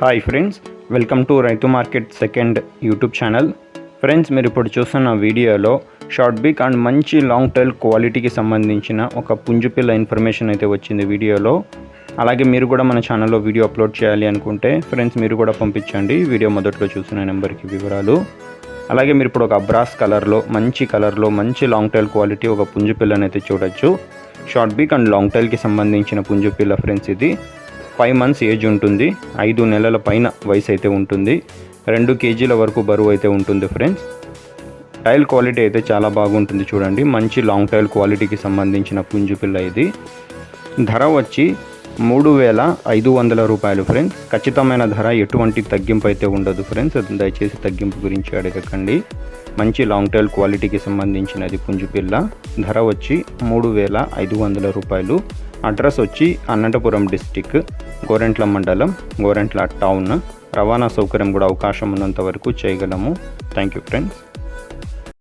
Hi friends, welcome to రైతు market second YouTube channel. Friends, మీరు ఇప్పుడు చూస్తున్న వీడియోలో షార్ట్ బిక్ అండ్ మంచి లాంగ్ టైల్ క్వాలిటీకి సంబంధించిన ఒక పుంజుపిల్ల ఇన్ఫర్మేషన్ అయితే వచ్చింది వీడియోలో. అలాగే మీరు కూడా మన ఛానల్లో వీడియో అప్లోడ్ చేయాలి అనుకుంటే ఫ్రెండ్స్ మీరు కూడా పంపించండి వీడియో మొదట్లో చూసిన నెంబర్కి వివరాలు. అలాగే మీరు ఇప్పుడు ఒక అబ్రాస్ కలర్లో మంచి లాంగ్ టైల్ క్వాలిటీ ఒక పుంజుపిల్లని అయితే చూడొచ్చు. షార్ట్ బిక్ అండ్ లాంగ్ టైల్కి సంబంధించిన పుంజుపిల్ల ఫ్రెండ్స్. ఇది 5 months ఏజ్ ఉంటుంది, 5 నెలల పైన వయసు అయితే ఉంటుంది, 2 kgs వరకు బరువు అయితే ఉంటుంది ఫ్రెండ్స్. టైల్ క్వాలిటీ అయితే చాలా బాగుంటుంది చూడండి. మంచి లాంగ్ టైల్ క్వాలిటీకి సంబంధించిన పుంజుపిల్ల ఇది. ధర వచ్చి 3,500 రూపాయలు ఫ్రెండ్స్. ఖచ్చితమైన ధర, ఎటువంటి తగ్గింపు అయితే ఉండదు ఫ్రెండ్స్. దయచేసి తగ్గింపు గురించి అడగకండి. మంచి లాంగ్ టైల్ క్వాలిటీకి సంబంధించినది పుంజుపిల్ల. ధర వచ్చి 3,500 రూపాయలు. అడ్రస్ వచ్చి అనంతపురం డిస్టిక్, గోరెంట్ల మండలం, గోరెంట్ల టౌన్. రవాణా సౌకర్యం కూడా అవకాశం ఉన్నంత వరకు చేయగలము. Thank you friends.